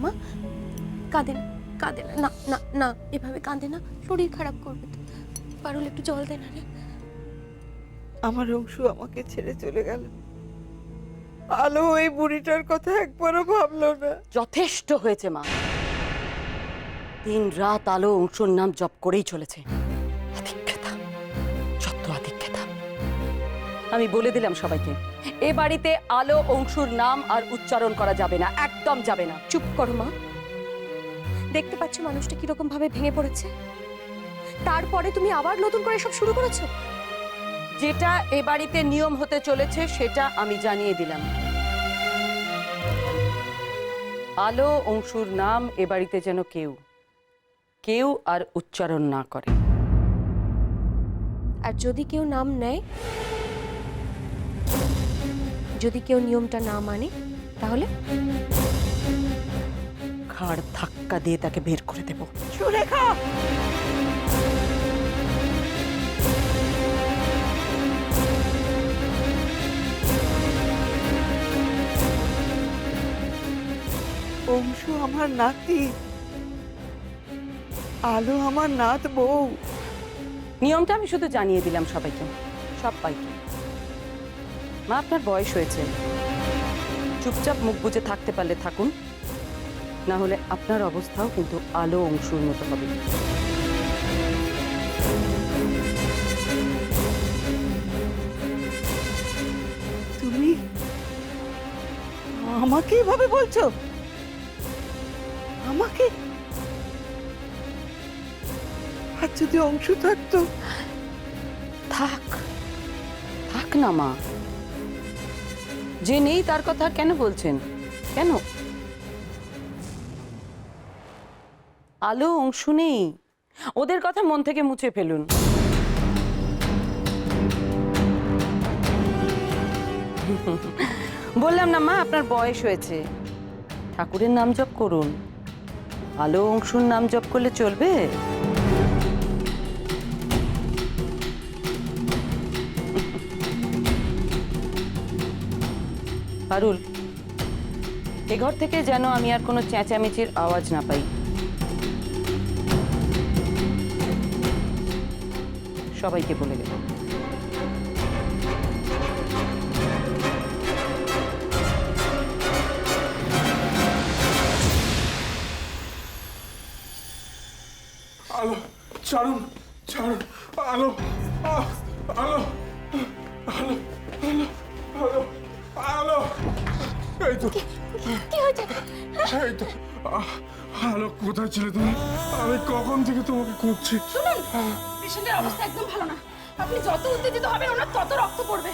মা, কাঁদে না, কাঁদে না, না না না, এভাবে কাঁদে না, শরীর খারাপ করবে তো। পারুল একটু জল দে না রে। আমার অংশু আমাকে ছেড়ে চলে গেল, আলো ওই বুড়িটার কথা একবারও ভাবলো না। যথেষ্ট হয়েছে মা। দিন রাত আলো অংশুর নাম জপ করেই চলেছে। আধিক্যতা, যত আধিক্যতা। আমি বলে দিলাম সবাইকে, এ বাড়িতে আলো অংশুর নাম আর উচ্চারণ করা যাবে না, একদম যাবে না। চুপ করো মা, দেখতে পাচ্ছ মানুষটা কিরকম ভাবে ভেঙে পড়েছে, তারপরে তুমি আবার নতুন করে সব শুরু করেছো। যেটা এ বাড়িতে নিয়ম হতে চলেছে সেটা আমি জানিয়ে দিলাম। আলো অংশুর নাম এ বাড়িতে যেন কেউ আর উচ্চারণ না করে। আর যদি কেউ নাম নেয়, যদি কেউ নিয়মটা না মানে, তাহলে ঘাড় ধাক্কা দিয়ে তাকে বের করে দেব। সুরেখা, অংশু আমার নাতি, আলো আমার নাত বউ। নিয়মটা আমি শুধু জানিয়ে দিলাম সবাইকে, সবাইকে। মা, আপনার বয়স হয়েছে, চুপচাপ মুখ বুজে থাকতে পারলে থাকুন, না হলে আপনার অবস্থাও কিন্তু আলো অংশুর মতো হবে। তুমি আমাকে এভাবে বলছো? আমাকে? আর যদি অংশ থাকতো? থাক থাক না মা, যে নেই তার কথা কেন বলছেন? কেন? আলো অংশু নেই, ওদের কথা মন থেকে মুছে ফেলুন। বললাম না মা, আপনার বয়স হয়েছে, ঠাকুরের নাম জপ করুন। আলো অংশুর নাম জপ করলে চলবে? পারুল, এ ঘর থেকে যেন আমি আর কোনো চেঁচামেচির আওয়াজ না পাই। সবাইকে বলে গেলাম। আলো, ছাড়ুন, ছাড়ুন, আলো, আলো, আলো, আলো, আলো, আলো, এই তো, কি হয়েছে? এই তো, আলো, কোথায় ছিলে তুমি? আমি কখন থেকে তোমাকে খুঁজছি। শুনুন, পেশেন্টের অবস্থা একদম ভালো না। আপনি যত উত্তেজিত হবেন ওনার তত রক্ত পড়বে।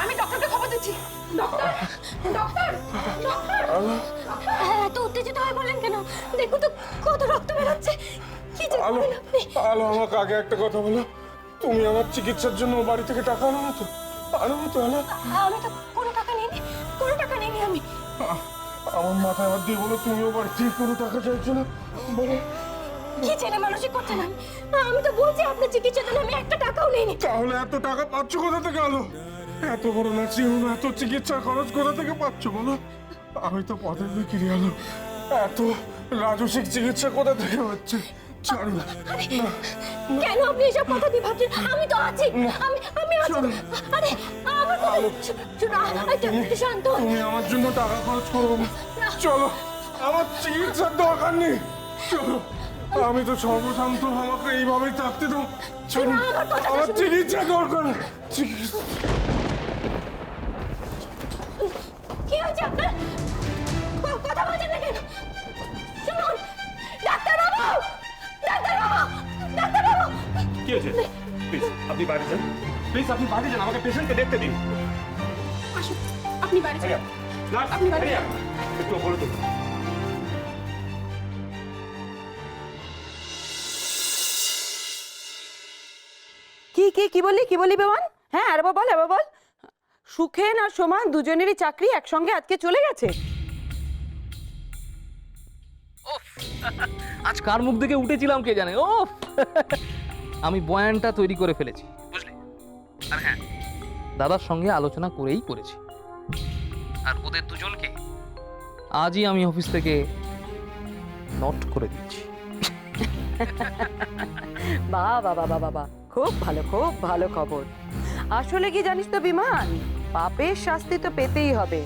আমি ডক্টরকে খবর দিচ্ছি। ডক্টর, ডক্টর, ডক্টর, এত উত্তেজিত হয়ে বললেন কেন? দেখুন তো কত রক্ত বেরোচ্ছে। কি যে আলো, বলেন আপনি? আলো, আমাকে আগে একটা কথা বলো, তুমি আমার চিকিৎসার জন্য বাড়ি থেকে টাকা আনো না তো? আনো না তো? আলো, আমি তো কোনো টাকা নিইনি, কোনো টাকা নিইনি আমি। আমার মাথায় হাত দিয়ে বলো, তুমিও বাড়ি থেকে কোনো টাকা চাইছো না? বলো। কি ছেলে মানুষই করছেন? আমি তো বলছি আপনার চিকিৎসার জন্য আমি একটা টাকাও নিইনি। তাহলে এত টাকা পাচ্ছ কোথা থেকে? আলো, এত বড় নার্সিং হোম, এত চিকিৎসা খরচ কোথা থেকে পাচ্ছ বলো? আমি তো পথের বিক্রি। আলো, এত রাজসিক চিকিৎসা কোথা থেকে হচ্ছে? ছাড়ো না। কেন আপনি এসব কথা দিয়ে ভাবছেন? আমি তো আছি, আমি আছি। আরে আমার কথা শুনো, একটু শান্ত হন। তুমি আমার জন্য টাকা খরচ করবো না। চলো, আমার চিকিৎসার দরকার নেই। চলো, আমি তো সর্বশান্ত, আমাকে এইভাবেই থাকতে দাও। চলো, আমার চিকিৎসা দরকার। চিকিৎসা কি হয়েছে আপনার? কথা বলছেন না কেন? শুনুন, ডাক্তারবাবু, ডাক্তারবাবু, ডাক্তারবাবু। কি হয়েছে? প্লিজ আপনি বাড়ি যান, প্লিজ আপনি বাড়ি যান, আমাকে পেশেন্টকে দেখতে দিন। আসুন, আপনি বাড়ি যান। নার্স, আপনি বাড়ি ভাইয়া, একটু বলে দিন। কি বললি বেওয়ান? হ্যাঁ, আর বল, সুখে না সমান দুজনেরই চাকরি একসঙ্গে আজকে চলে গেছে। আজ কার মুখ দেখে উঠেছিলাম কে জানে। ও আমি বয়ানটা তৈরি করে ফেলেছি, বুঝলি? আর হ্যাঁ, দাদার সঙ্গে আলোচনা করেই করেছি। আর ওদের দুজনকে আজই আমি অফিস থেকে নোট করে দিচ্ছি। বাহ বাবা বাবা বাবা, খুব ভালো খবর। আসলে কি জানিস তো বিমান, পাপের শাস্তি তো পেতেই হবে,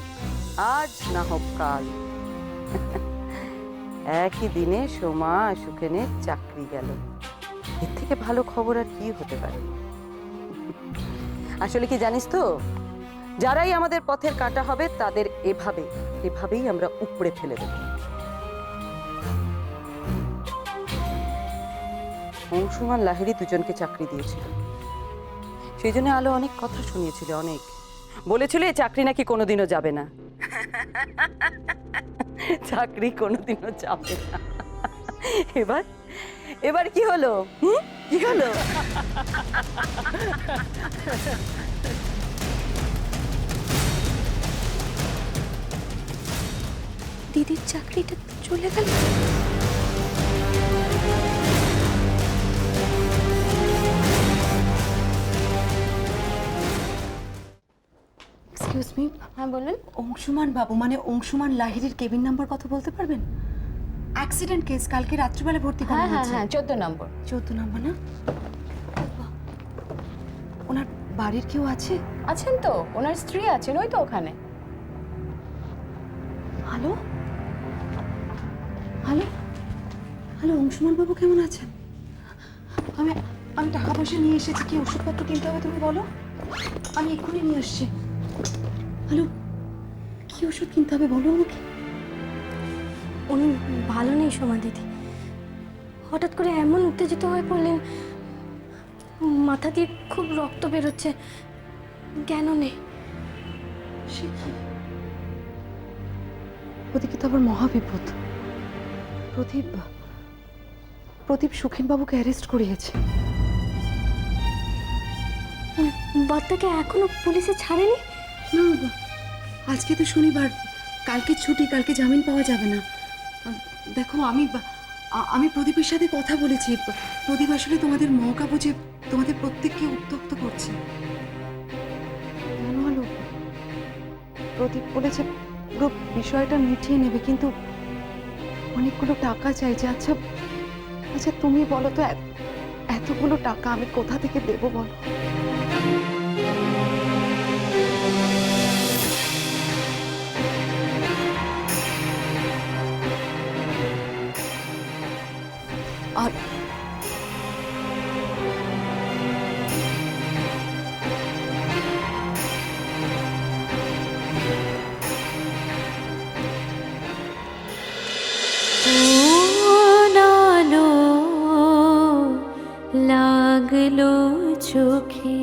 আজ না হোক কাল। একই দিনে সোমা সুখেনের চাকরি গেল, এর থেকে ভালো খবর আর কি হতে পারে? আসলে কি জানিস তো, যারাই আমাদের পথের কাঁটা হবে তাদের এভাবেই আমরা উপড়ে ফেলে দেব। অংশুমান লাহিড়ী দুজনকে চাকরি দিয়েছিল, সেই জন্য আলো অনেক কথা শুনিয়েছিল, অনেক বলেছিল এই চাকরি নাকি কোনোদিনও যাবে না। চাকরি কোনোদিনও যাবে না। এবার কি হলো? কি হলো? দিদির চাকরিটা চলে গেল। এক্সকিউজ মি, হ্যাঁ বলুন। অংশুমান বাবু মানে অংশুমান লাহিড়ীর কেবিন নাম্বার কত বলতে পারবেন? অ্যাক্সিডেন্ট কেস, কালকে রাত্রিবেলা ভর্তি করা হয়েছে। 14 নম্বর। 14 নম্বর না? ওনার বাড়ির কেউ আছে? আছেন তো, ওনার স্ত্রী আছেন ওই তো ওখানে। হ্যালো হ্যালো হ্যালো, অংশুমান বাবু কেমন আছেন? আমি আমি টাকা পয়সা নিয়ে এসেছি, কি ওষুধপত্র কিনতে হবে তুমি বলো, আমি এক্ষুনি নিয়ে আসছি। হ্যালো, কি ওষুধ কিনতে হবে বলো আমাকে। উনি ভালো নেই সোমা দিদি, হঠাৎ করে এমন উত্তেজিত হয়ে পড়লেন, মাথা দিয়ে খুব রক্ত বেরোচ্ছে, জ্ঞানও নেই। সে কি? ওদিকে তো আবার মহাবিপদ। প্রদীপ সুখেনবাবুকে অ্যারেস্ট করিয়েছে। বার্তাকে এখনো পুলিশে ছাড়েনি? না, আজকে তো শনিবার, কালকে ছুটি, কালকে জামিন পাওয়া যাবে না। দেখো, আমি প্রদীপের সাথে কথা বলেছি। প্রদীপ আসলে তোমাদের মৌকা বুঝে তোমাদের প্রত্যেককে উত্ত্যক্ত করছে। ভালো, প্রদীপ বলেছে পুরো বিষয়টা মিটিয়ে নেবে, কিন্তু অনেকগুলো টাকা চাইছে। আচ্ছা তুমি বলো তো, এতগুলো টাকা আমি কোথা থেকে দেবো বলো? আর লাগলো চোখে